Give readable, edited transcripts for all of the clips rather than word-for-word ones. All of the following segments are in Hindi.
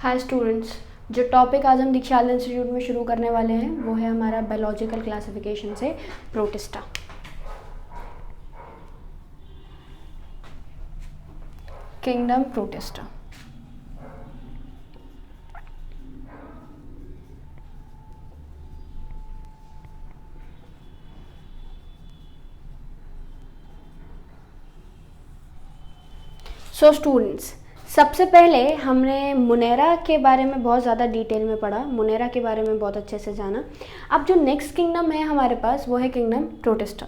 हाय स्टूडेंट्स, जो टॉपिक आज हम दीक्षाल इंस्टीट्यूट में शुरू करने वाले हैं वो है हमारा बायोलॉजिकल क्लासिफिकेशन से protista. Kingdom protista. So students, सबसे पहले हमने मुनेरा के बारे में बहुत ज़्यादा डिटेल में पढ़ा, मुनेरा के बारे में बहुत अच्छे से जाना। अब जो नेक्स्ट किंगडम है हमारे पास वो है किंगडम प्रोटिस्टा।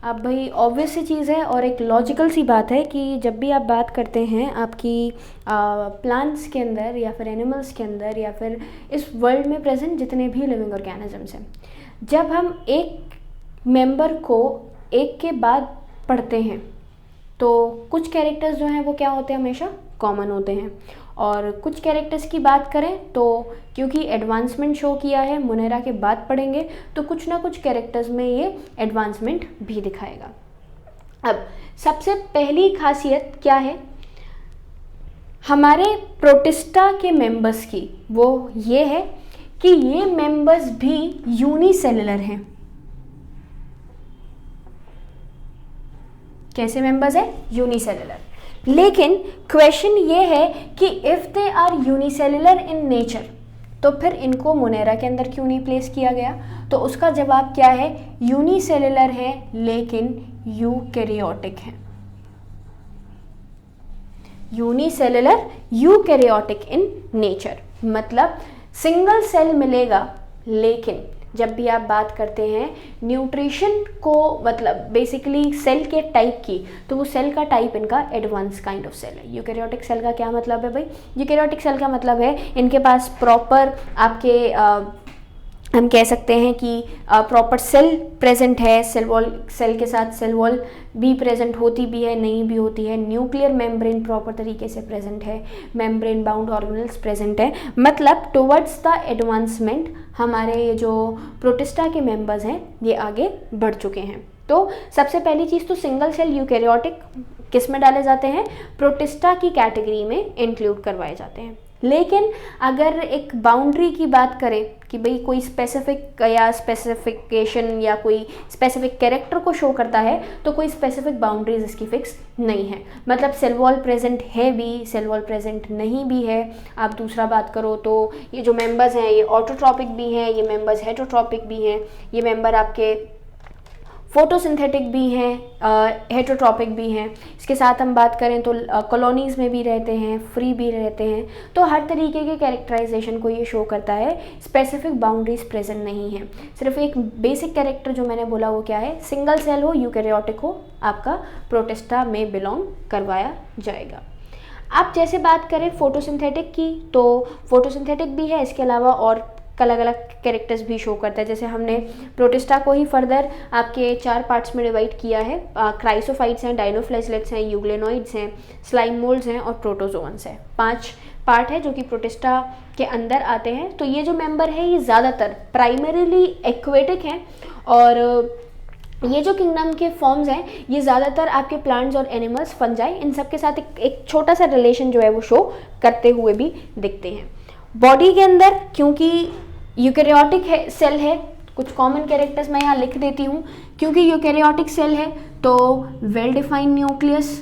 अब भाई ऑब्वियस सी चीज़ है और एक लॉजिकल सी बात है कि जब भी आप बात करते हैं आपकी प्लांट्स के अंदर या फिर एनिमल्स के अंदर या फिर इस वर्ल्ड में प्रेजेंट जितने भी लिविंग ऑर्गेनिजम्स हैं, जब हम एक मेंबर को एक के बाद पढ़ते हैं तो कुछ कैरेक्टर्स जो हैं वो क्या होते हैं, हमेशा कॉमन होते हैं। और कुछ कैरेक्टर्स की बात करें तो क्योंकि एडवांसमेंट शो किया है, मुनेरा के बाद पढ़ेंगे तो कुछ ना कुछ कैरेक्टर्स में ये एडवांसमेंट भी दिखाएगा। अब सबसे पहली खासियत क्या है हमारे प्रोटिस्टा के मेंबर्स की, वो ये है कि ये मेंबर्स भी यूनिसेलुलर हैं। कैसे मेंबर्स है? यूनिसेलुलर। लेकिन क्वेश्चन ये है कि if they are unicellular in nature तो फिर इनको मुनेरा के अंदर क्यों नहीं प्लेस किया गया? तो उसका जवाब क्या है, यूनिसेलुलर है लेकिन यूकैरियोटिक है। यूनिसेलुलर यूकैरियोटिक इन नेचर, मतलब सिंगल सेल मिलेगा, लेकिन जब भी आप बात करते हैं न्यूट्रिशन को, मतलब बेसिकली सेल के टाइप की, तो वो सेल का टाइप इनका एडवांस काइंड ऑफ सेल है। यूकैरियोटिक सेल का क्या मतलब है भाई? यूकैरियोटिक सेल का मतलब है इनके पास प्रॉपर आपके हम कह सकते हैं कि प्रॉपर सेल प्रेजेंट है, सेल वॉल, सेल के साथ सेल वॉल भी प्रेजेंट होती भी है, नहीं भी होती है, न्यूक्लियर मेम्ब्रेन प्रॉपर तरीके से प्रेजेंट है, मेम्ब्रेन बाउंड ऑर्गेनेल्स प्रेजेंट है। मतलब टुवर्ड्स द एडवांसमेंट हमारे जो प्रोटिस्टा के मेंबर्स हैं ये आगे बढ़ चुके हैं। तो सबसे पहली चीज़ तो सिंगल सेल यूकैरियोटिक किस में डाले जाते हैं? प्रोटिस्टा की कैटेगरी में इंक्लूड करवाए जाते हैं। लेकिन अगर एक बाउंड्री की बात करें कि भाई कोई स्पेसिफिक या स्पेसिफिकेशन या कोई स्पेसिफिक कैरेक्टर को शो करता है तो कोई स्पेसिफिक बाउंड्रीज इसकी फिक्स नहीं है। मतलब सेल वॉल प्रेजेंट है भी, सेल वॉल प्रेजेंट नहीं भी है। आप दूसरा बात करो तो ये जो मेंबर्स हैं ये ऑटोट्रॉपिक भी हैं, ये मेंबर्स हेटरोट्रॉपिक भी हैं, ये मेंबर आपके फोटोसिंथेटिक भी हैं, हेटरोट्रॉपिक भी हैं। इसके साथ हम बात करें तो कॉलोनीज़ में भी रहते हैं, फ्री भी रहते हैं। तो हर तरीके के कैरेक्टराइजेशन को ये शो करता है, स्पेसिफिक बाउंड्रीज प्रेजेंट नहीं है। सिर्फ एक बेसिक कैरेक्टर जो मैंने बोला वो क्या है, सिंगल सेल हो, यूकैरियोटिक हो, आपका प्रोटिस्टा में बिलोंग करवाया जाएगा। अब जैसे बात करें फोटोसिंथेटिक की, तो फोटोसिंथेटिक भी है, इसके अलावा और अलग अलग कैरेक्टर्स भी शो करता है। जैसे हमने प्रोटिस्टा को ही फर्दर आपके 4 पार्ट्स में डिवाइड किया है। क्राइसोफाइट्स हैं, डाइनोफ्लैजलेट्स हैं, यूग्लेनोइड्स हैं, स्लाइम मोल्ड्स हैं और प्रोटोजोअन्स हैं। 5 पार्ट है जो कि प्रोटिस्टा के अंदर आते हैं। तो ये जो मेंबर है ये ज़्यादातर प्राइमरीली एक्वेटिक हैं और ये जो किंगडम के फॉर्म्स हैं ये ज़्यादातर आपके प्लांट्स और एनिमल्स, फंजाई, इन सब के साथ एक छोटा सा रिलेशन जो है वो शो करते हुए भी दिखते हैं। बॉडी के अंदर क्योंकि यूकैरियोटिक है, सेल है, कुछ कॉमन कैरेक्टर्स मैं यहाँ लिख देती हूँ। क्योंकि यूकैरियोटिक सेल है तो well defined nucleus,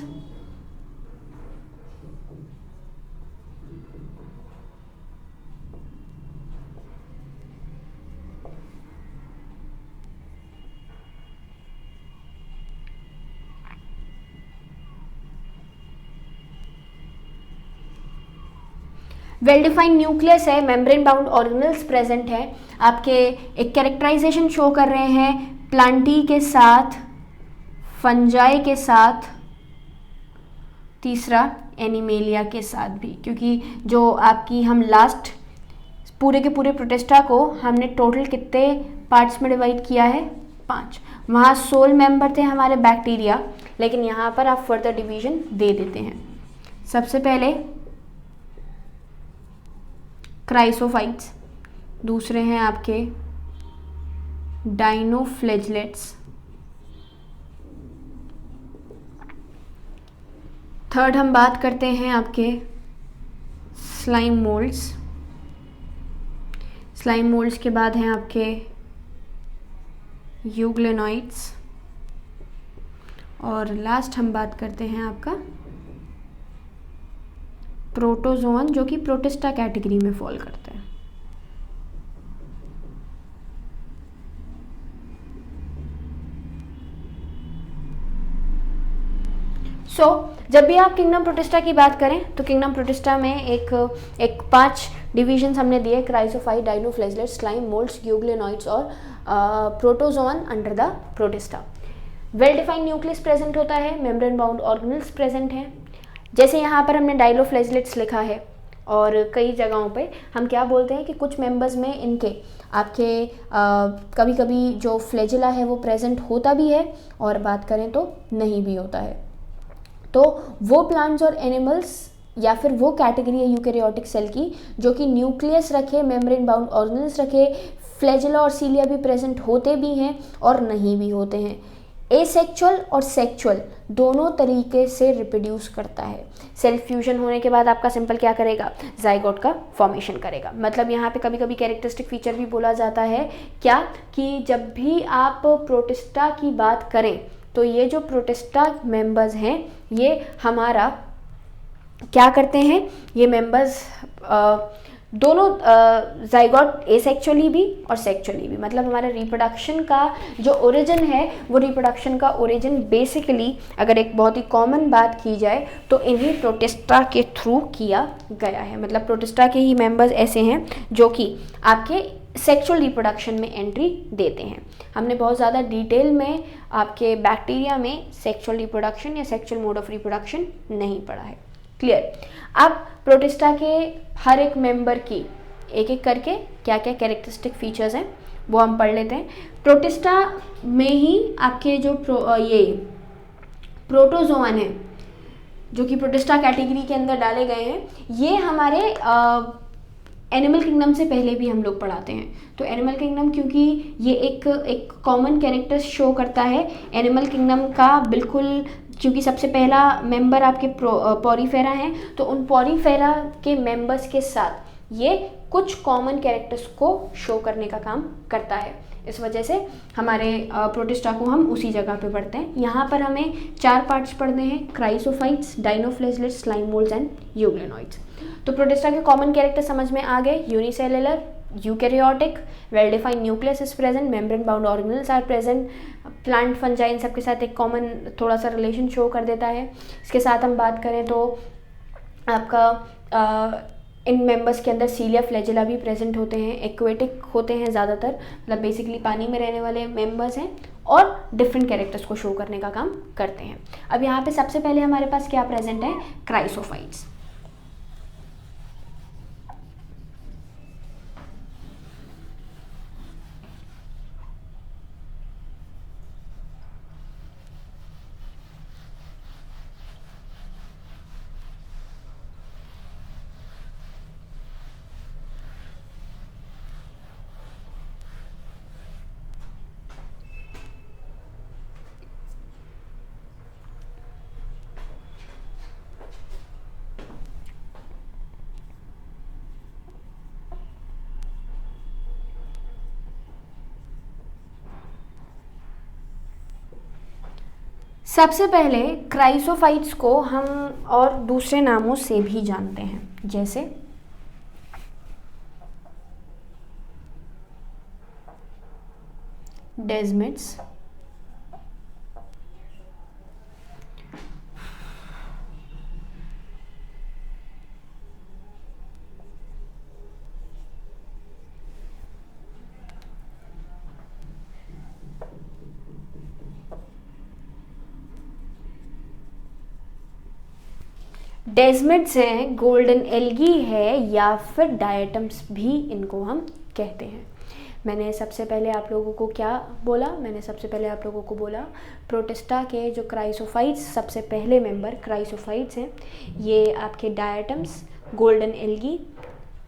well defined nucleus है, मेम्ब्रेन बाउंड ऑर्गेनेल्स प्रेजेंट है, आपके एक कैरेक्टराइजेशन शो कर रहे हैं प्लांटी के साथ, फंजाई के साथ, तीसरा एनिमेलिया के साथ भी। क्योंकि जो आपकी हम लास्ट पूरे के पूरे प्रोटिस्टा को हमने टोटल कितने पार्ट्स में डिवाइड किया है? 5। वहाँ सोल मेंबर थे हमारे बैक्टीरिया, लेकिन यहाँ पर आप फर्दर डिवीजन दे देते हैं। सबसे पहले क्राइसोफाइट्स, दूसरे हैं आपके डाइनोफ्लैजलेट्स, थर्ड हम बात करते हैं आपके स्लाइम मोल्ड्स, स्लाइम मोल्ड्स के बाद हैं आपके यूग्लेनॉइड्स, और लास्ट हम बात करते हैं आपका प्रोटोजोअन, जो कि प्रोटिस्टा कैटेगरी में फॉल करते हैं। जब भी आप किंगडम प्रोटिस्टा की बात करें तो किंगडम प्रोटिस्टा में एक 5 डिविजन्स हमने दिए, क्राइसोफाइट, डाइनोफ्लैजेलेट्स, स्लाइम मोल्ड्स, यूग्लेनॉइड्स और protozoan under the protista. Well defined nucleus present होता है, मेम्ब्रेन बाउंड ऑर्गेनेल्स प्रेजेंट हैं। जैसे यहाँ पर हमने डाइनोफ्लैजेलेट्स लिखा है, और कई जगहों पे हम क्या बोलते हैं कि कुछ मेंबर्स में इनके आपके कभी कभी जो फ्लैजिला है वो प्रेजेंट होता भी है, और बात करें तो नहीं भी होता है। तो वो प्लांट्स और एनिमल्स या फिर वो कैटेगरी है यूकैरियोटिक सेल की जो कि न्यूक्लियस रखे, मेम्ब्रेन बाउंड ऑर्गेनेल्स रखे, फ्लैजिला और सीलिया भी प्रेजेंट होते भी हैं और नहीं भी होते हैं। एसेक्चुअल और सेक्चुअल दोनों तरीके से रिप्रोड्यूस करता है। सेल फ्यूजन होने के बाद आपका सिंपल क्या करेगा, जाइगोट का फॉर्मेशन करेगा। मतलब यहाँ पे कभी कभी कैरेक्टरिस्टिक फीचर भी बोला जाता है क्या, कि जब भी आप प्रोटिस्टा की बात करें तो ये जो प्रोटिस्टा मेंबर्स हैं ये हमारा क्या करते हैं, ये मेंबर्स दोनों जाइगोट एसेक्चुअली भी और सेक्चुअली भी, मतलब हमारे रिप्रोडक्शन का जो ओरिजिन है वो रिप्रोडक्शन का ओरिजिन बेसिकली अगर एक बहुत ही कॉमन बात की जाए तो इन्हीं प्रोटिस्टा के थ्रू किया गया है। मतलब प्रोटिस्टा के ही मेंबर्स ऐसे हैं जो कि आपके सेक्सुअल रिप्रोडक्शन में एंट्री देते हैं। हमने बहुत ज़्यादा डिटेल में आपके बैक्टीरिया में सेक्सुअल रिप्रोडक्शन या सेक्सुअल मोड ऑफ रिप्रोडक्शन नहीं पढ़ा है। क्लियर। अब प्रोटिस्टा के हर एक मेंबर की एक एक करके क्या क्या कैरेक्टरिस्टिक फीचर्स हैं वो हम पढ़ लेते हैं। प्रोटिस्टा में ही आपके जो ये प्रोटोजोअन है जो कि प्रोटिस्टा कैटेगरी के अंदर डाले गए हैं, ये हमारे एनिमल किंगडम से पहले भी हम लोग पढ़ाते हैं। तो एनिमल किंगडम क्योंकि ये एक कॉमन कैरेक्टर शो करता है एनिमल किंगडम का, बिल्कुल क्योंकि सबसे पहला मेंबर आपके पॉरीफेरा हैं, तो उन पॉरीफेरा के मेंबर्स के साथ ये कुछ कॉमन कैरेक्टर्स को शो करने का काम करता है। इस वजह से हमारे प्रोटिस्टा को हम उसी जगह पे पढ़ते हैं। यहाँ पर हमें 4 पार्ट्स पढ़ने हैं, chrysophytes, dinoflagellates, slime moulds and euglenoids. तो प्रोटिस्टा के कॉमन कैरेक्टर समझ में आ गए, unicellular, eukaryotic, well defined nucleus is present, membrane bound organelles are present, plant fungi इन सबके साथ एक कॉमन थोड़ा सा रिलेशन शो कर देता है। इसके साथ हम बात करें तो आपका इन मेंबर्स के अंदर सीलिया, फ्लैजिला भी प्रेजेंट होते हैं, एक्वेटिक होते हैं ज़्यादातर, मतलब बेसिकली पानी में रहने वाले मेंबर्स हैं और डिफरेंट कैरेक्टर्स को शो करने का काम करते हैं। अब यहाँ पे सबसे पहले हमारे पास क्या प्रेजेंट है, क्राइसोफाइट्स। सबसे पहले क्राइसोफाइट्स को हम और दूसरे नामों से भी जानते हैं, जैसे डेस्मिड्स, डेस्मिड्स हैं, गोल्डन एल्गी है या फिर डायटम्स भी इनको हम कहते हैं। मैंने सबसे पहले आप लोगों को क्या बोला, प्रोटिस्टा के जो क्राइसोफाइट्स सबसे पहले मेंबर क्राइसोफाइट्स हैं, ये आपके डायटम्स, गोल्डन एल्गी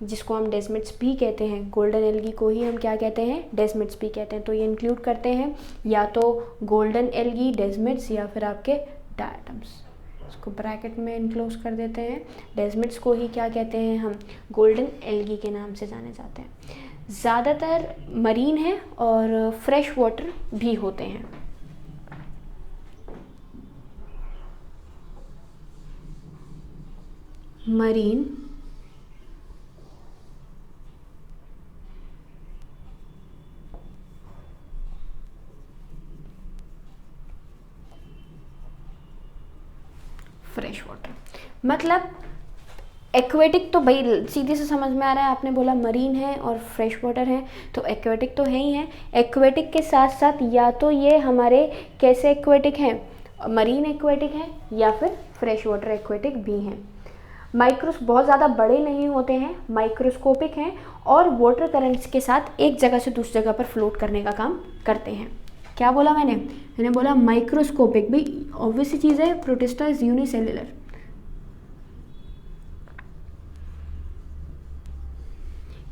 जिसको हम डेस्मिड्स भी कहते हैं, गोल्डन एल्गी को ही हम क्या कहते हैं, डेस्मिड्स भी कहते हैं। तो ये इंक्लूड करते हैं या तो गोल्डन एल्गी, डेस्मिड्स या फिर आपके डायटम्स। उसको ब्रैकेट में इनक्लोज कर देते हैं। डेजमिड्स को ही क्या कहते हैं हम, गोल्डन एल्गी के नाम से जाने जाते हैं। ज़्यादातर मरीन है और फ्रेश वाटर भी होते हैं। मरीन, फ्रेश वाटर, मतलब एक्वेटिक तो भाई सीधे से समझ में आ रहा है, आपने बोला मरीन है और फ्रेश वाटर है तो एक्वेटिक तो है ही है। एक्वेटिक के साथ साथ या तो ये हमारे कैसे एक्वेटिक हैं, मरीन एक्वेटिक हैं या फिर फ्रेश वाटर एक्वेटिक भी हैं। बहुत ज़्यादा बड़े नहीं होते हैं, माइक्रोस्कोपिक हैं और वाटर करंट्स के साथ एक जगह से दूसरी जगह पर फ्लोट करने का काम करते हैं। क्या बोला मैंने बोला माइक्रोस्कोपिक, भी ऑब्वियस सी चीज़ है, प्रोटिस्टा इज यूनिसेल्युलर।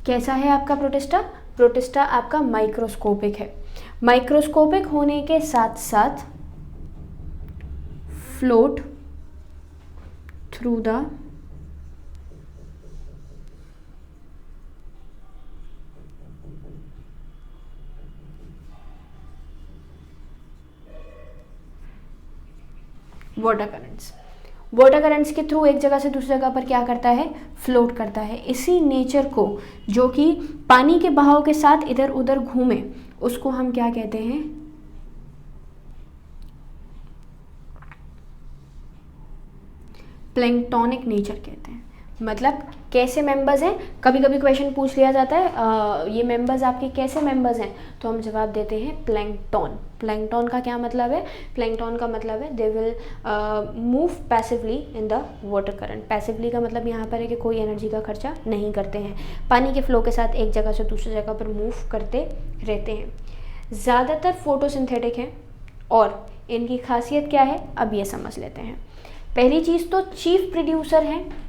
कैसा है आपका प्रोटिस्टा? प्रोटिस्टा आपका माइक्रोस्कोपिक है। माइक्रोस्कोपिक होने के साथ साथ float through the water currents. Water currents के थ्रू एक जगह से दूसरी जगह पर क्या करता है, फ्लोट करता है। इसी नेचर को जो कि पानी के बहाव के साथ इधर उधर घूमे, उसको हम क्या कहते हैं, प्लैंक्टोनिक नेचर कहते हैं। मतलब कैसे मेंबर्स हैं, कभी कभी क्वेश्चन पूछ लिया जाता है ये मेंबर्स आपके कैसे मेंबर्स हैं, तो हम जवाब देते हैं प्लैंक्टन। प्लैंक्टन का क्या मतलब है? प्लैंक्टन का मतलब है they will move passively in the water current. Passively का मतलब यहाँ पर है कि कोई एनर्जी का खर्चा नहीं करते हैं, पानी के फ्लो के साथ एक जगह से दूसरी जगह पर मूव करते रहते हैं। ज़्यादातर फोटोसिंथेटिक हैं और इनकी खासियत क्या है, अब ये समझ लेते हैं। पहली चीज़ तो चीफ प्रोड्यूसर हैं,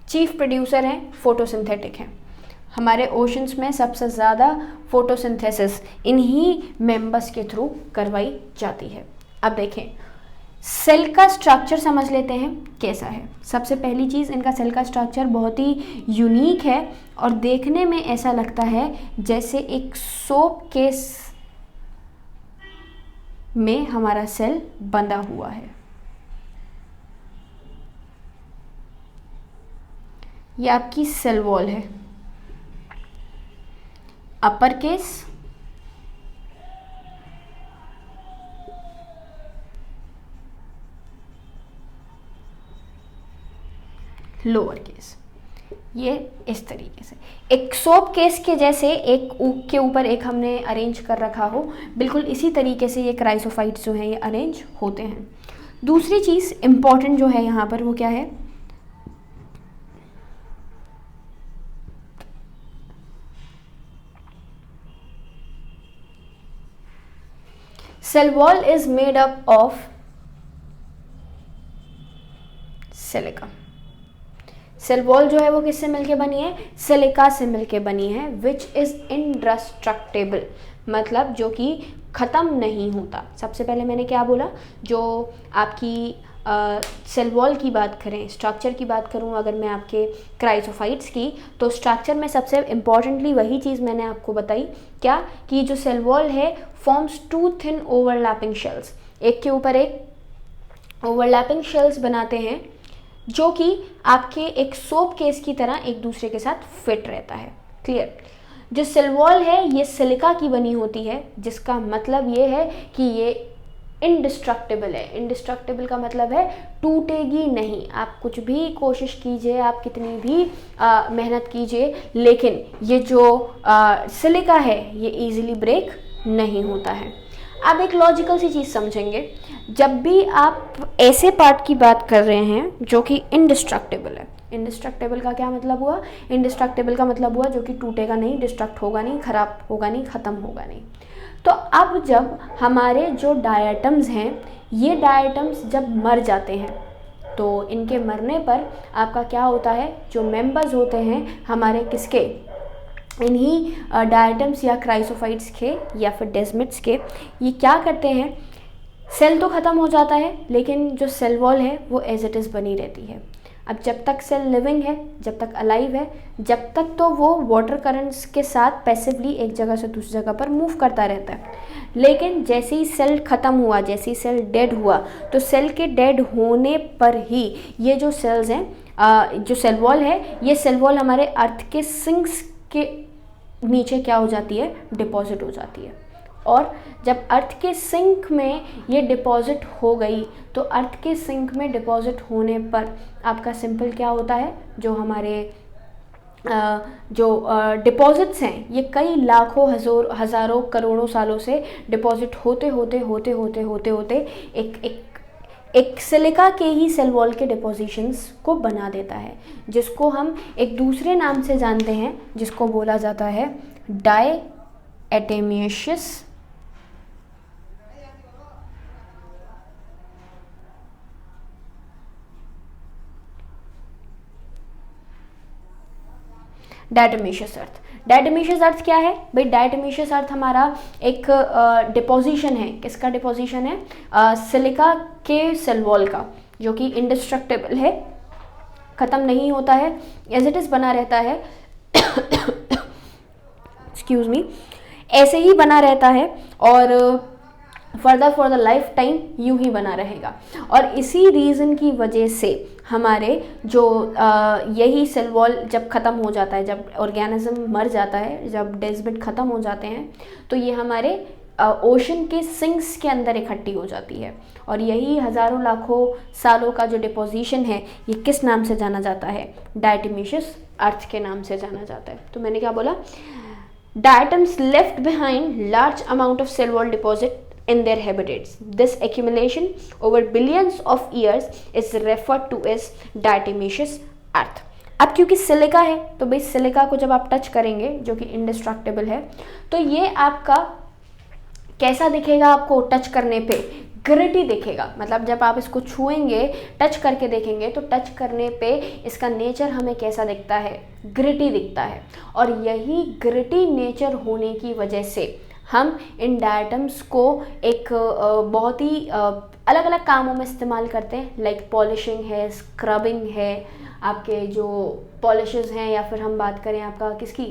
चीफ प्रोड्यूसर हैं, फोटोसिंथेटिक हैं। हमारे ओशंस में सबसे ज़्यादा फोटोसिंथेसिस इन्हीं मेंबर्स के थ्रू करवाई जाती है। अब देखें, सेल का स्ट्रक्चर समझ लेते हैं कैसा है। सबसे पहली चीज़, इनका सेल का स्ट्रक्चर बहुत ही यूनिक है और देखने में ऐसा लगता है जैसे एक सोप केस में हमारा सेल बंधा हुआ है। ये आपकी सेल वॉल है, अपर केस, लोअर केस। ये इस तरीके से एक सोप केस के जैसे एक के ऊपर एक हमने अरेंज कर रखा हो, बिल्कुल इसी तरीके से ये क्राइसोफाइट्स जो हैं ये अरेंज होते हैं। दूसरी चीज़ इम्पॉर्टेंट जो है यहाँ पर वो क्या है, cell wall is made up of silica. Cell wall जो है वो किससे मिलके बनी है, सिलिका से मिलके बनी है, विच इज इंडेस्ट्रक्टेबल, मतलब जो कि ख़त्म नहीं होता। सबसे पहले मैंने क्या बोला, जो आपकी सेल वॉल की बात करें, स्ट्रक्चर की बात करूं अगर मैं आपके क्राइसोफाइट्स की, तो स्ट्रक्चर में सबसे इम्पॉर्टेंटली वही चीज़ मैंने आपको बताई, क्या कि जो सेल वॉल है forms two thin overlapping shells, एक के ऊपर एक ओवरलैपिंग शेल्स बनाते हैं जो कि आपके एक सोप केस की तरह एक दूसरे के साथ फिट रहता है। क्लियर? जो सेल वॉल है ये सिलिका की बनी होती है, जिसका मतलब ये है कि ये इंडिस्ट्रक्टेबल है। इंडिस्ट्रक्टेबल का मतलब है टूटेगी नहीं, आप कुछ भी कोशिश कीजिए, आप कितनी भी मेहनत कीजिए, लेकिन ये जो सिलिका है ये इजीली ब्रेक नहीं होता है। अब एक लॉजिकल सी चीज़ समझेंगे, जब भी आप ऐसे पार्ट की बात कर रहे हैं जो कि इंडिस्ट्रक्टेबल है, इंडिस्ट्रक्टेबल का क्या मतलब हुआ, इंडिस्ट्रक्टेबल का मतलब हुआ जो कि टूटेगा नहीं, डिस्ट्रक्ट होगा नहीं, ख़राब होगा नहीं, ख़त्म होगा नहीं। तो अब जब हमारे जो डायटम्स हैं, ये डायटम्स जब मर जाते हैं तो इनके मरने पर आपका क्या होता है, जो मेंबर्स होते हैं हमारे किसके, इन्हीं डायटम्स या क्राइसोफाइट्स के या फिर डेस्मिड्स के, ये क्या करते हैं, सेल तो ख़त्म हो जाता है लेकिन जो सेल वॉल है वो एज इट इज़ बनी रहती है। अब जब तक सेल लिविंग है, जब तक अलाइव है, जब तक तो वो वाटर करंट्स के साथ पैसिवली एक जगह से दूसरी जगह पर मूव करता रहता है। लेकिन जैसे ही सेल ख़त्म हुआ, जैसे ही सेल डेड हुआ, तो सेल के डेड होने पर ही ये जो सेल्स हैं, जो सेल वॉल है, ये सेल वॉल हमारे अर्थ के सिंक्स के नीचे क्या हो जाती है, डिपॉजिट हो जाती है। और जब अर्थ के सिंक में ये डिपॉजिट हो गई, तो अर्थ के सिंक में डिपॉजिट होने पर आपका सिंपल क्या होता है, जो हमारे जो डिपॉजिट्स हैं ये कई लाखों हज़ारों करोड़ों सालों से डिपॉजिट होते होते होते होते होते होते एक एक एक सिलिका के ही सेल वॉल के डिपोजिशंस को बना देता है, जिसको हम एक दूसरे नाम से जानते हैं, जिसको बोला जाता है डायएटोमियस डायटोमिशियस अर्थ। डायटोमिशियस अर्थ क्या है भाई, डायटोमिशियस अर्थ हमारा एक डिपोजिशन है। किसका डिपोजिशन है, सिलिका के सेल वॉल का, जो कि इंडिस्ट्रक्टेबल है, ख़त्म नहीं होता है, एज इट इज़ बना रहता है एक्सक्यूज मी, ऐसे ही बना रहता है और further for the life time यूं ही बना रहेगा। और इसी रीज़न की वजह से हमारे जो यही सेल वॉल जब ख़त्म हो जाता है, जब ऑर्गेनिज्म मर जाता है, जब डेस्मिड ख़त्म हो जाते हैं, तो ये हमारे ओशन के सिंक्स के अंदर इकट्ठी हो जाती है। और यही हज़ारों लाखों सालों का जो डिपोजिशन है, ये किस नाम से जाना जाता है, डायटोमिशियस अर्थ के नाम से जाना जाता है। तो मैंने क्या बोला, diatoms left behind large amount of cell wall deposit in their habitats. This accumulation over billions of years is referred to as diatomaceous earth. अब क्योंकि सिलिका है, तो भाई सिलिका को जब आप टच करेंगे, जो कि इंडिस्ट्रक्टेबल है, तो ये आपका कैसा दिखेगा, आपको टच करने पे ग्रिटी दिखेगा। मतलब जब आप इसको छुएंगे, टच करके देखेंगे, तो टच करने पे इसका नेचर हमें कैसा दिखता है, ग्रिटी दिखता है। और यही ग्रिटी नेचर होने की वजह से हम इन डायटम्स को एक बहुत ही अलग अलग कामों में इस्तेमाल करते हैं, लाइक पॉलिशिंग है, स्क्रबिंग है, आपके जो पॉलिशेस हैं, या फिर हम बात करें आपका किसकी,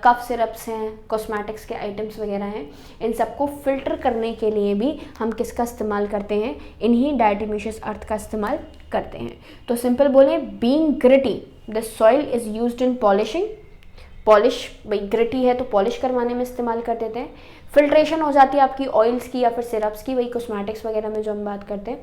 कफ सिरप्स हैं, कॉस्मेटिक्स के आइटम्स वगैरह हैं, इन सबको फिल्टर करने के लिए भी हम किसका इस्तेमाल करते हैं, इन्हीं डायटोमिशियस अर्थ का इस्तेमाल करते हैं। तो सिंपल बोले, being gritty the soil is used in polishing. Polish, भाई ग्रिटी है तो पॉलिश करवाने में इस्तेमाल कर देते हैं। फिल्ट्रेशन हो जाती है आपकी ऑयल्स की या फिर सिरप्स की, वही कॉस्मेटिक्स वगैरह में जो हम बात करते हैं।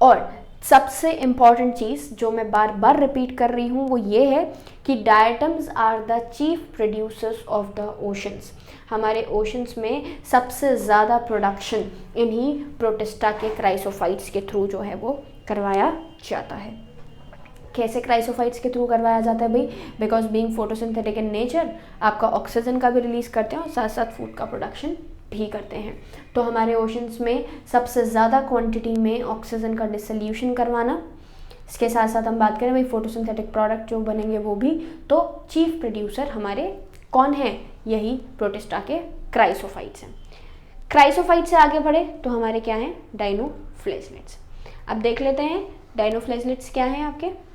और सबसे इम्पॉर्टेंट चीज़ जो मैं बार बार रिपीट कर रही हूँ, वो ये है कि diatoms are the chief producers of the oceans. हमारे ओशंस में सबसे ज़्यादा प्रोडक्शन इन्हीं प्रोटिस्टा के क्राइसोफाइट्स के थ्रू जो है वो करवाया जाता है। कैसे क्राइसोफाइट्स के थ्रू करवाया जाता है भाई, because being photosynthetic in nature, आपका ऑक्सीजन का भी रिलीज़ करते हैं और साथ साथ फूड का प्रोडक्शन भी करते हैं। तो हमारे ओशंस में सबसे ज़्यादा क्वांटिटी में ऑक्सीजन का डिसोल्यूशन करवाना, इसके साथ साथ हम बात करें भाई फोटोसिंथेटिक प्रोडक्ट जो बनेंगे वो भी, तो चीफ प्रोड्यूसर हमारे कौन हैं, यही प्रोटिस्टा के क्राइसोफाइट्स हैं। क्राइसोफाइट से आगे बढ़े तो हमारे क्या हैं, डायनोफ्लेजलेट्स। अब देख लेते हैं डायनोफ्लेजलेट्स क्या हैं आपके।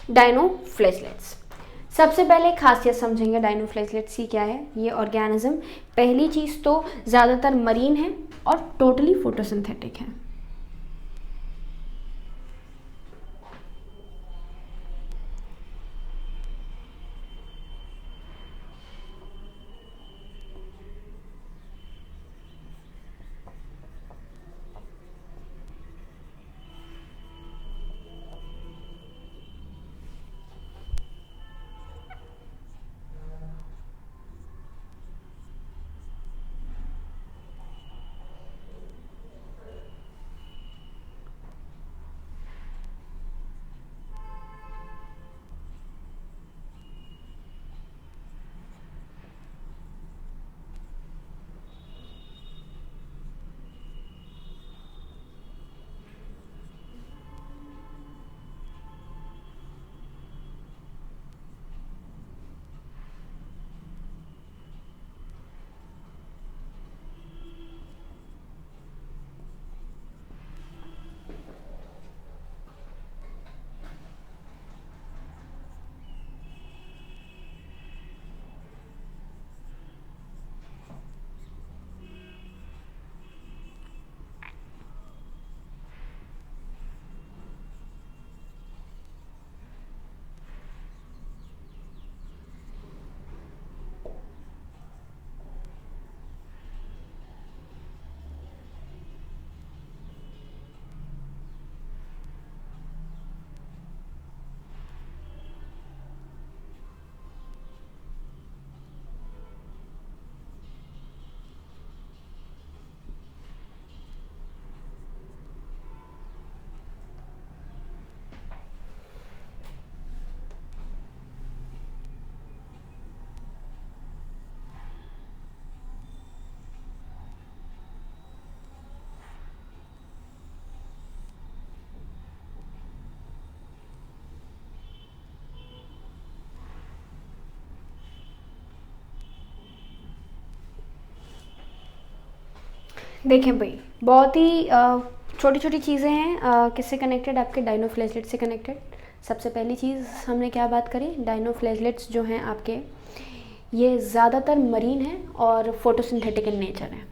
डायनोफ्लेजलेट्स। सबसे पहले खासियत समझेंगे डायनोफ्लेजलेट्स की क्या है। ये ऑर्गेनिज्म पहली चीज़ तो ज़्यादातर मरीन है और टोटली फोटोसिंथेटिक है। देखें भाई, बहुत ही छोटी छोटी चीज़ें हैं किससे कनेक्टेड, आपके डायनोफ्लेजलेट से कनेक्टेड। सबसे पहली चीज़ हमने क्या बात करी, डायनोफ्लेजलेट्स जो हैं आपके, ये ज़्यादातर मरीन हैं और फोटोसिंथेटिक इन नेचर है।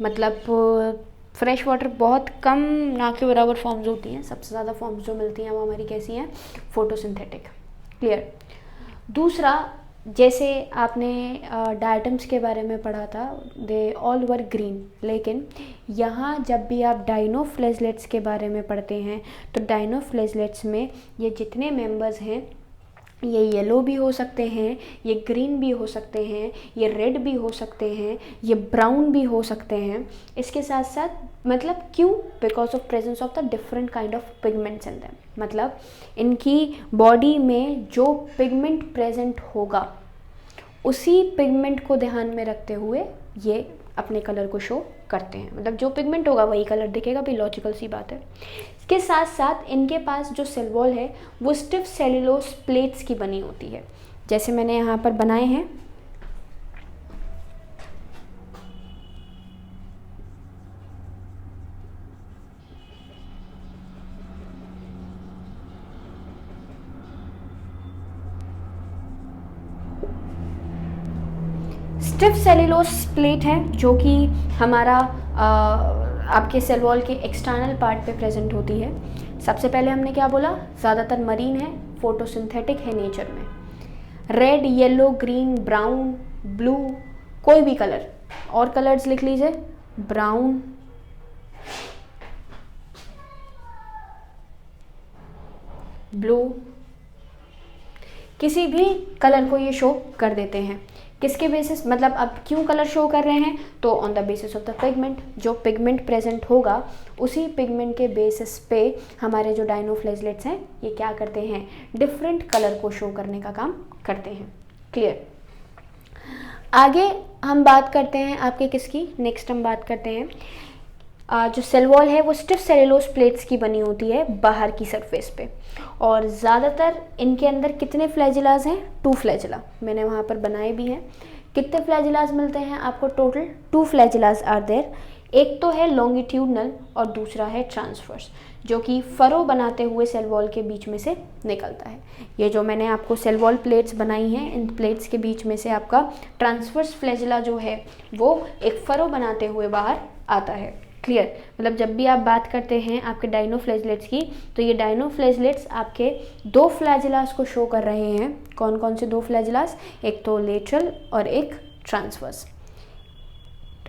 मतलब फ्रेश वाटर बहुत कम ना के बराबर फॉर्म्स होती हैं, सबसे ज़्यादा फॉर्म्स जो मिलती हैं वो हमारी कैसी हैं, फोटोसिंथेटिक। क्लियर। दूसरा, जैसे आपने डायटम्स के बारे में पढ़ा था, दे ऑल वर ग्रीन, लेकिन यहाँ जब भी आप डायनोफ्लेजलेट्स के बारे में पढ़ते हैं तो डायनोफ्लेजलेट्स में ये जितने मेंबर्स हैं ये येलो भी हो सकते हैं, ये ग्रीन भी हो सकते हैं, ये रेड भी हो सकते हैं, ये ब्राउन भी हो सकते हैं। इसके साथ साथ मतलब क्यों, because of presence of the different kind of pigments in them. मतलब इनकी बॉडी में जो पिगमेंट प्रेजेंट होगा उसी पिगमेंट को ध्यान में रखते हुए ये अपने कलर को शो करते हैं। मतलब जो पिगमेंट होगा वही कलर दिखेगा, भी लॉजिकल सी बात है। इसके साथ साथ इनके पास जो सेल वॉल है वो स्टिफ सेलुलोज प्लेट्स की बनी होती है, जैसे मैंने यहाँ पर बनाए हैं। स्टिफ सेलुलोज प्लेट है जो कि हमारा आपके सेल वॉल के एक्सटर्नल पार्ट पे प्रेजेंट होती है। सबसे पहले हमने क्या बोला, ज़्यादातर मरीन है, फोटोसिंथेटिक है नेचर में। Red, yellow, green, brown, blue, कोई भी कलर, और कलर्स लिख लीजिए, ब्राउन, ब्लू, किसी भी कलर को ये शो कर देते हैं। किसके बेसिस, मतलब अब क्यों कलर शो कर रहे हैं, तो on the basis of the pigment. जो पिगमेंट प्रेजेंट होगा उसी पिगमेंट के बेसिस पे हमारे जो डायनोफ्लेजलेट्स हैं ये क्या करते हैं, डिफरेंट कलर को शो करने का काम करते हैं। क्लियर। आगे हम बात करते हैं आपके किसकी, नेक्स्ट हम बात करते हैं जो सेल वॉल है वो स्टिफ सेलुलोज प्लेट्स की बनी होती है बाहर की सरफेस पे, और ज़्यादातर इनके अंदर कितने फ्लैजिलाज हैं, 2 फ्लैजिला, मैंने वहाँ पर बनाए भी हैं। कितने फ्लैजिलाज मिलते हैं आपको, टोटल 2 फ्लैजिलाज आर देयर। एक तो है लॉन्गिट्यूडनल और दूसरा है ट्रांसवर्स। जो कि फरो बनाते हुए सेल वॉल के बीच में से निकलता है। ये जो मैंने आपको सेल वॉल प्लेट्स बनाई हैं, इन प्लेट्स के बीच में से आपका ट्रांसवर्स फ्लैजेला जो है वो एक फरो बनाते हुए बाहर आता है। क्लियर? मतलब जब भी आप बात करते हैं आपके डायनोफ्लैजलेट्स की, तो ये डायनोफ्लैजलेट्स आपके दो फ्लैजेलास को शो कर रहे हैं। कौन कौन से दो फ्लैजेलास? एक तो लेटरल और एक ट्रांसवर्स।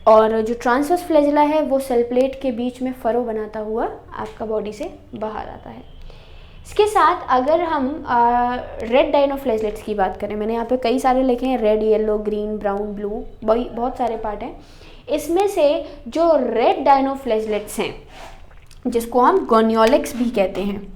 और जो ट्रांसवर्स फ्लैजेला है वो सेल प्लेट के बीच में फरो बनाता हुआ आपका बॉडी से बाहर आता है। इसके साथ अगर हम रेड डायनोफ्लैजलेट्स की बात करें, मैंने यहाँ पे कई सारे लिखे हैं, red, yellow, green, brown, blue, बहुत सारे पार्ट हैं। इसमें से जो रेड डायनोफ्लैजलेट्स हैं, जिसको हम गोनियोलिक्स भी कहते हैं,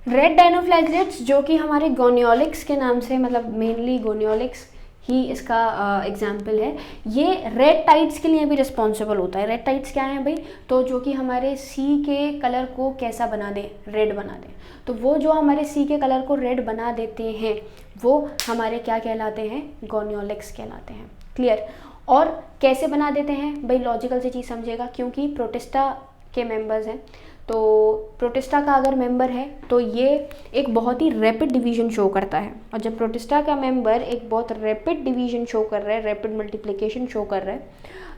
रेड डायनोफ्लैजलेट्स जो कि हमारे गोनियोलिक्स के नाम से, मतलब मेनली गोनियोलिक्स ही इसका एग्जाम्पल है। ये रेड टाइड्स के लिए भी रिस्पॉन्सिबल होता है। रेड टाइड्स क्या हैं भाई? तो जो कि हमारे सी के कलर को कैसा बना दे? रेड बना दे। तो वो जो हमारे सी के कलर को रेड बना देते हैं वो हमारे क्या कहलाते हैं? गोनियोलिक्स कहलाते हैं। क्लियर? और कैसे बना देते हैं भाई? लॉजिकल से चीज़ समझेगा, क्योंकि प्रोटिस्टा के मेंबर्स हैं, तो प्रोटिस्टा का अगर मेंबर है तो ये एक बहुत ही रैपिड डिवीजन शो करता है। और जब प्रोटिस्टा का मेंबर एक बहुत रैपिड डिवीजन शो कर रहा है, रैपिड मल्टीप्लिकेशन शो कर रहा है,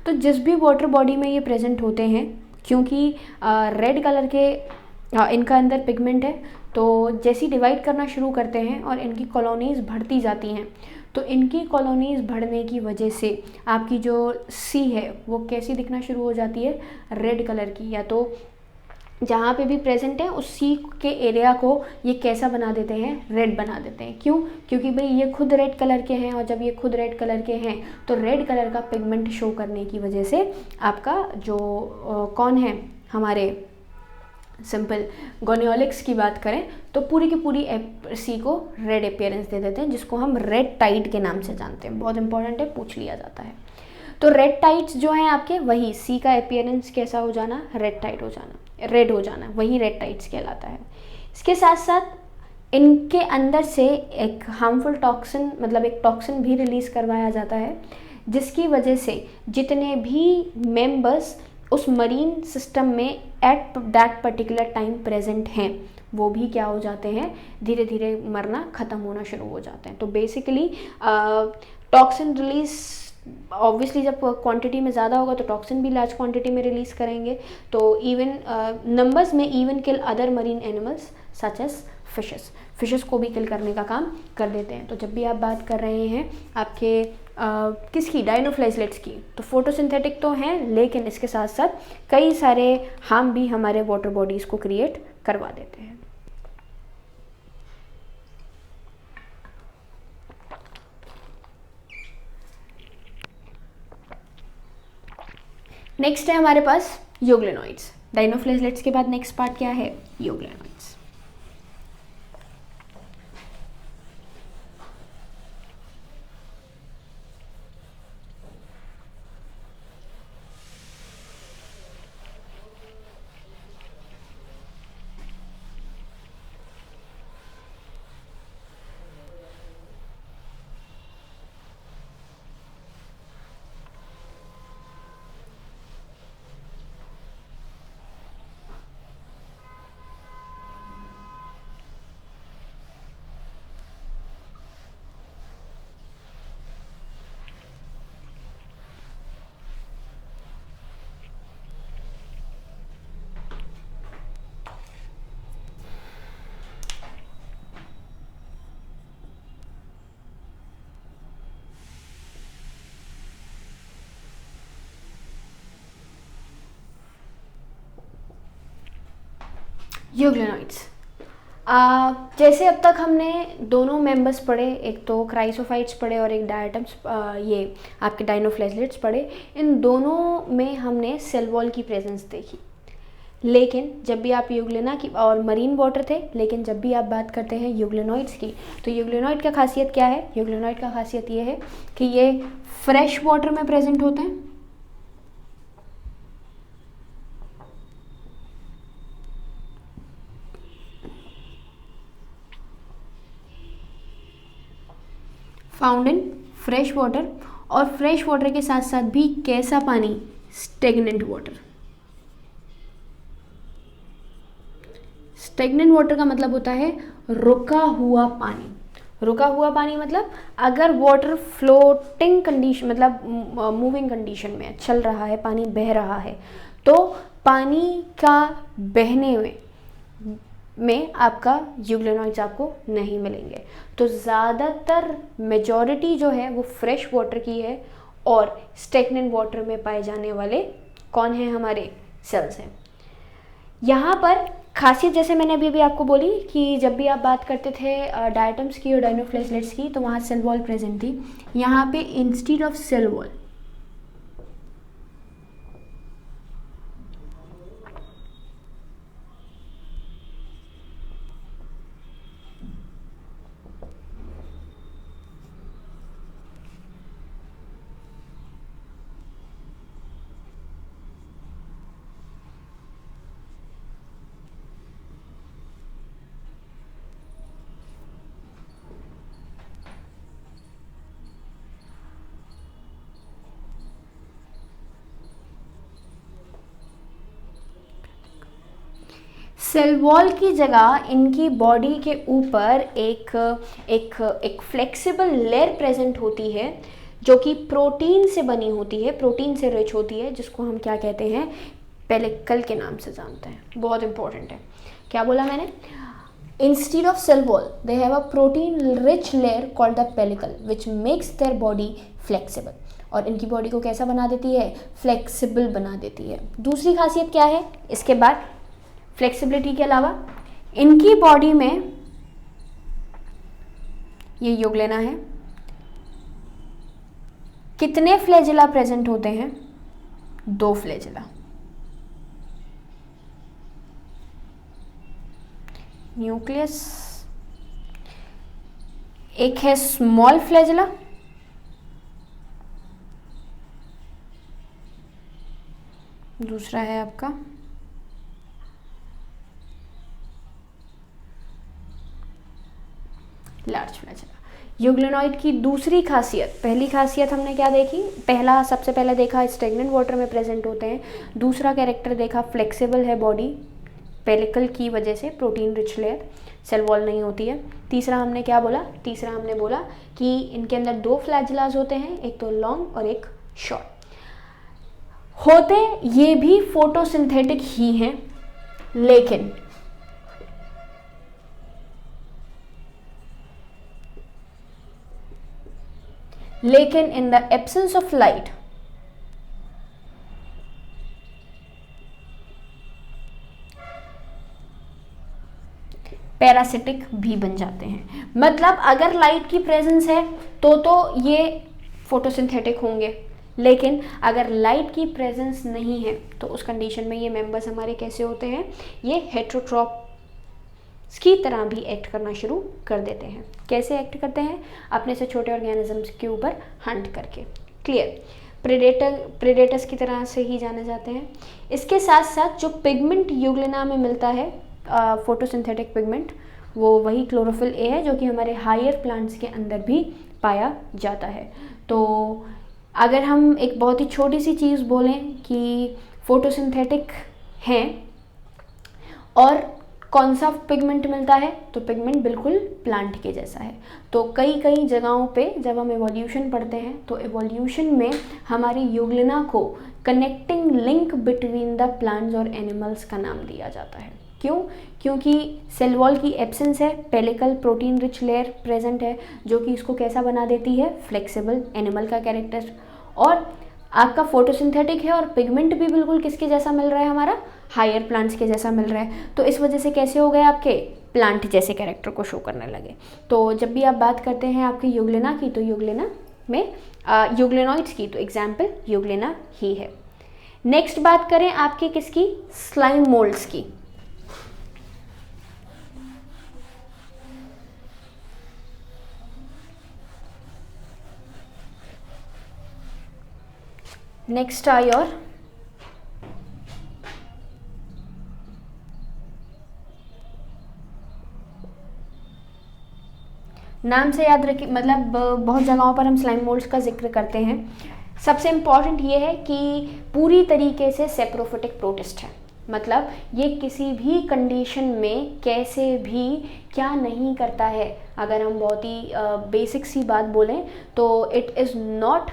तो जिस भी वाटर बॉडी में ये प्रेजेंट होते हैं, क्योंकि रेड कलर के इनका अंदर पिगमेंट है, तो जैसे ही डिवाइड करना शुरू करते हैं और इनकी कॉलोनीज़ बढ़ती जाती हैं, तो इनकी कॉलोनीज़ बढ़ने की वजह से आपकी जो सी है वो कैसी दिखना शुरू हो जाती है? रेड कलर की। या तो जहाँ पे भी प्रेजेंट है उस सी के एरिया को ये कैसा बना देते हैं? रेड बना देते हैं। क्यों? क्योंकि भाई ये खुद रेड कलर के हैं, और जब ये खुद रेड कलर के हैं तो रेड कलर का पिगमेंट शो करने की वजह से आपका जो कौन है हमारे सिंपल गोनियोलिक्स की बात करें तो पूरी की पूरी सी को रेड अपीयरेंस दे देते हैं, जिसको हम रेड टाइड के नाम से जानते हैं। बहुत इंपॉर्टेंट है, पूछ लिया जाता है। तो रेड टाइड्स जो हैं आपके, वही सी का अपीयरेंस कैसा हो जाना? रेड टाइड हो जाना, रेड हो जाना, वही रेड टाइड्स कहलाता है। इसके साथ साथ इनके अंदर से एक हार्मफुल टॉक्सिन, मतलब एक टॉक्सिन भी रिलीज़ करवाया जाता है, जिसकी वजह से जितने भी मेंबर्स उस मरीन सिस्टम में at that particular time present हैं वो भी क्या हो जाते हैं? धीरे धीरे मरना, ख़त्म होना शुरू हो जाते हैं। तो बेसिकली टॉक्सिन रिलीज ऑब्वियसली जब क्वांटिटी में ज़्यादा होगा तो टॉक्सिन भी लार्ज क्वांटिटी में रिलीज़ करेंगे, तो इवन नंबर्स में even kill other marine animals such as fishes को भी किल करने का काम कर देते हैं। तो जब भी आप बात कर रहे हैं आपके किसकी? डायनोफ्लैजलेट्स की, तो फोटोसिंथेटिक तो हैं, लेकिन इसके साथ साथ कई सारे हार्म भी हमारे वाटर बॉडीज़ को क्रिएट करवा देते हैं। नेक्स्ट है हमारे पास यूग्लेनॉइड्स। डायनोफ्लैजलेट्स के बाद नेक्स्ट पार्ट क्या है? यूग्लेनॉइड्स। यूग्लिनॉइड्स, जैसे अब तक हमने दोनों मेंबर्स पढ़े, एक तो क्राइसोफाइट्स पढ़े और एक डायटम्स, ये आपके डाइनोफ्लेजलेट्स पढ़े। इन दोनों में हमने सेल वॉल की प्रेजेंस देखी, लेकिन जब भी आप यूग्लिना की और मरीन वाटर थे, लेकिन जब भी आप बात करते हैं यूग्लिनॉइड्स की, तो यूग्लिनॉइड का खासियत क्या है? यूग्लिनॉइड का खासियत ये है कि ये फ्रेश वाटर में प्रेजेंट होते हैं, फाउंड इन फ्रेश वाटर, और फ्रेश वाटर के साथ साथ भी कैसा पानी? Stagnant water. स्टेगनेंट वाटर का मतलब होता है रुका हुआ पानी। रुका हुआ पानी मतलब अगर वाटर फ्लोटिंग कंडीशन, मतलब मूविंग कंडीशन में चल रहा है, पानी बह रहा है, तो पानी का बहने में आपका यूग्लिनॉइड्स आपको नहीं मिलेंगे। तो ज़्यादातर मेजॉरिटी जो है वो फ्रेश वाटर की है, और स्टेगनेंट वाटर में पाए जाने वाले कौन हैं? हमारे सेल्स हैं। यहाँ पर खासियत जैसे मैंने अभी आपको बोली कि जब भी आप बात करते थे डायटम्स की और डाइनोफ्लेजलेट्स की, तो वहाँ सेल वॉल प्रेजेंट थी। यहाँ पे instead of cell wall cell wall की जगह इनकी बॉडी के ऊपर एक फ्लेक्सिबल लेयर प्रेजेंट होती है, जो कि प्रोटीन से बनी होती है, प्रोटीन से रिच होती है, जिसको हम क्या कहते हैं? पेलिकल के नाम से जानते हैं। बहुत इंपॉर्टेंट है। क्या बोला मैंने? Instead of cell wall they have a protein rich layer called the pellicle which makes their body flexible, और इनकी बॉडी को कैसा बना देती है? फ्लेक्सिबल बना देती है। दूसरी खासियत क्या है इसके बाद? फ्लेक्सिबिलिटी के अलावा इनकी बॉडी में, ये यूग्लिना है, कितने फ्लैजिला प्रेजेंट होते हैं? 2 फ्लैजिला। न्यूक्लियस, एक है स्मॉल फ्लैजिला, दूसरा है आपका लार्ज फ्लैजिला। यूग्लिनॉइड की दूसरी खासियत, पहली खासियत हमने क्या देखी? सबसे पहले देखा स्टेगनेंट वाटर में प्रेजेंट होते हैं। दूसरा कैरेक्टर देखा फ्लेक्सिबल है बॉडी, पेलिकल की वजह से, protein rich layer, cell wall नहीं होती है। तीसरा हमने क्या बोला? तीसरा हमने बोला कि इनके अंदर 2 फ्लैजिलाज होते हैं, एक तो लॉन्ग और एक शॉर्ट। होते ये भी फोटोसिंथेटिक ही हैं, लेकिन in the absence of light parasitic भी बन जाते हैं। मतलब अगर लाइट की प्रेजेंस है तो ये फोटोसिंथेटिक होंगे, लेकिन अगर लाइट की प्रेजेंस नहीं है तो उस कंडीशन में ये मेंबर्स हमारे कैसे होते हैं? ये हेटेरोट्रॉप्स की तरह भी एक्ट करना शुरू कर देते हैं। कैसे एक्ट करते हैं? अपने से छोटे ऑर्गेनिजम्स के ऊपर हंट करके। क्लियर? प्रेडेटर्स की तरह से ही जाने जाते हैं। इसके साथ साथ जो पिगमेंट यूग्लिना में मिलता है, फोटोसिंथेटिक पिगमेंट, वो वही क्लोरोफिल ए है जो कि हमारे हायर प्लांट्स के अंदर भी पाया जाता है। तो अगर हम एक बहुत ही छोटी सी चीज़ बोलें कि फोटोसिंथेटिक हैं और कौन सा पिगमेंट मिलता है, तो पिगमेंट बिल्कुल प्लांट के जैसा है। तो कई जगहों पे जब हम एवोल्यूशन पढ़ते हैं तो एवोल्यूशन में हमारी यूग्लिना को connecting link between the plants और एनिमल्स का नाम दिया जाता है। क्यों? क्योंकि सेल वॉल की एब्सेंस है, pellicle protein rich layer present है जो कि इसको कैसा बना देती है? फ्लेक्सिबल, एनिमल का कैरेक्टर। और आपका फोटोसिंथेटिक है और पिगमेंट भी बिल्कुल किसके जैसा मिल रहा है? हमारा हायर प्लांट्स के जैसा मिल रहा है, तो इस वजह से कैसे हो गए आपके प्लांट जैसे कैरेक्टर को शो करने लगे। तो जब भी आप बात करते हैं आपके यूग्लेना की, तो यूग्लेना में यूग्लेनॉइड्स की, तो एग्जाम्पल यूग्लेना ही है। नेक्स्ट बात करें आपके किसकी, स्लाइम मोल्ड्स की। नेक्स्ट आर योर नाम से याद रखिए, मतलब बहुत जगहों पर हम स्लाइम मोल्ड्स का जिक्र करते हैं। सबसे इम्पॉर्टेंट ये है कि पूरी तरीके से सेप्रोफिटिक प्रोटिस्ट है, मतलब ये किसी भी कंडीशन में कैसे भी क्या नहीं करता है। अगर हम बहुत ही बेसिक सी बात बोलें तो it is not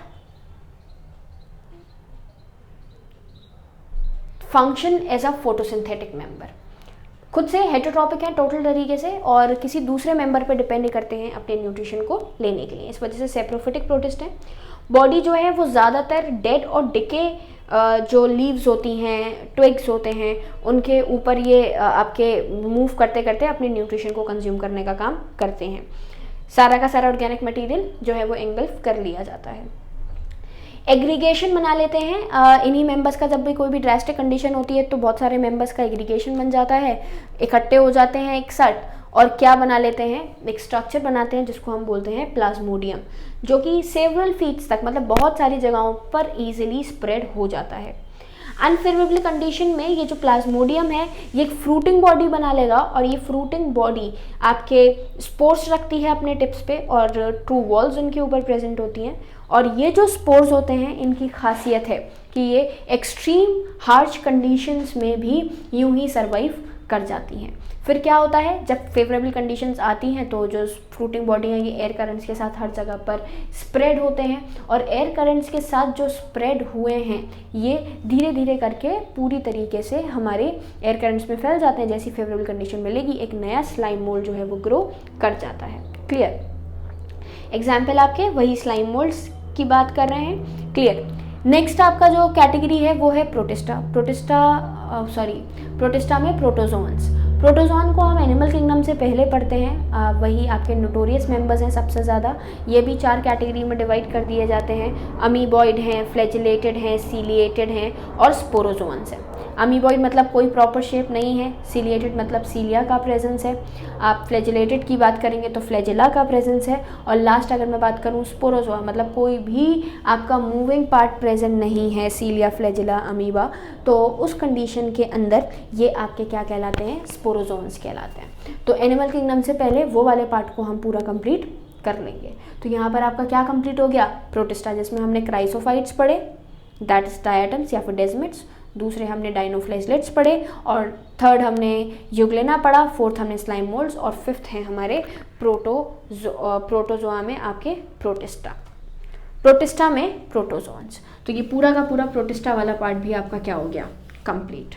function as a photosynthetic member, खुद से हेटेरोट्रॉपिक है टोटल तरीके से और किसी दूसरे मेंबर पे डिपेंड करते हैं अपने न्यूट्रिशन को लेने के लिए, इस वजह से सेप्रोफिटिक प्रोटिस्ट है। बॉडी जो है वो ज़्यादातर डेड और डिके जो लीव्स होती हैं, ट्विग्स होते हैं, उनके ऊपर ये आपके मूव करते करते अपने न्यूट्रिशन को कंज्यूम करने का काम करते हैं। सारा का सारा ऑर्गेनिक मटेरियल जो है वो एंगल्फ कर लिया जाता है। एग्रीगेशन बना लेते हैं इन्हीं मेंबर्स का, जब भी कोई भी ड्रास्टिक कंडीशन होती है तो बहुत सारे मेंबर्स का एग्रीगेशन बन जाता है, इकट्ठे हो जाते हैं एक साथ और क्या बना लेते हैं, एक स्ट्रक्चर बनाते हैं जिसको हम बोलते हैं प्लाज्मोडियम, जो कि सेवरल फीट्स तक, मतलब बहुत सारी जगहों पर ईजिली स्प्रेड हो जाता है। अनफेवरेबल कंडीशन में ये जो प्लाज्मोडियम है ये एक फ्रूटिंग बॉडी बना लेगा और ये फ्रूटिंग बॉडी आपके स्पोर्स रखती है अपने टिप्स पे और ट्रू वॉल्स उनके ऊपर प्रेजेंट होती हैं। और ये जो स्पोर्स होते हैं इनकी खासियत है कि ये एक्सट्रीम हार्श कंडीशंस में भी यूं ही सर्वाइव कर जाती हैं। फिर क्या होता है, जब फेवरेबल कंडीशंस आती हैं तो जो फ्रूटिंग बॉडी है ये एयर करंट्स के साथ हर जगह पर स्प्रेड होते हैं और एयर करंट्स के साथ जो स्प्रेड हुए हैं ये धीरे धीरे करके पूरी तरीके से हमारे एयर करंट्स में फैल जाते हैं। जैसी फेवरेबल कंडीशन मिलेगी एक नया स्लाइम मोल्ड जो है वो ग्रो कर जाता है। क्लियर? एग्जाम्पल आपके वही स्लाइम मोल्ड्स की बात कर रहे हैं। क्लियर? नेक्स्ट आपका जो कैटेगरी है वो है प्रोटिस्टा। प्रोटिस्टा में प्रोटोजोन्स। प्रोटोजोन को हम एनिमल किंगडम से पहले पढ़ते हैं, वही आपके नोटोरियस मेंबर्स हैं सबसे ज़्यादा। ये भी 4 कैटेगरी में डिवाइड कर दिए जाते हैं, अमीबॉइड हैं, फ्लैजिलेटेड हैं, सीलिएटेड हैं और स्पोरोजोन्स हैं। अमीबॉइड मतलब कोई प्रॉपर शेप नहीं है, सीलिएटेड मतलब सीलिया का प्रेजेंस है, आप फ्लैजिलेटेड की बात करेंगे तो फ्लैजिला का प्रेजेंस है और लास्ट अगर मैं बात करूँ स्पोरोजोआ मतलब कोई भी आपका मूविंग पार्ट प्रेजेंट नहीं है, सीलिया, फ्लैजिला, अमीबा, तो उस कंडीशन के अंदर ये आपके क्या कहलाते हैं, स्पोरोजोन्स कहलाते हैं। तो एनिमल किंगडम से पहले वो वाले पार्ट को हम पूरा कंप्लीट कर लेंगे। तो यहाँ पर आपका क्या कंप्लीट हो गया, प्रोटिस्टा, जिसमें हमने क्राइसोफाइट्स पढ़े, दैट इज डायटम्स या फिर डेजमिट्स, दूसरे हमने डाइनोफ्लैजिलेट्स पढ़े और थर्ड हमने यूग्लेना पढ़ा, फोर्थ हमने स्लाइम मोल्ड्स और फिफ्थ हैं हमारे प्रोटोजोआ में आपके प्रोटिस्टा में प्रोटोजोन्स। तो ये पूरा का पूरा प्रोटिस्टा वाला पार्ट भी आपका क्या हो गया, कंप्लीट।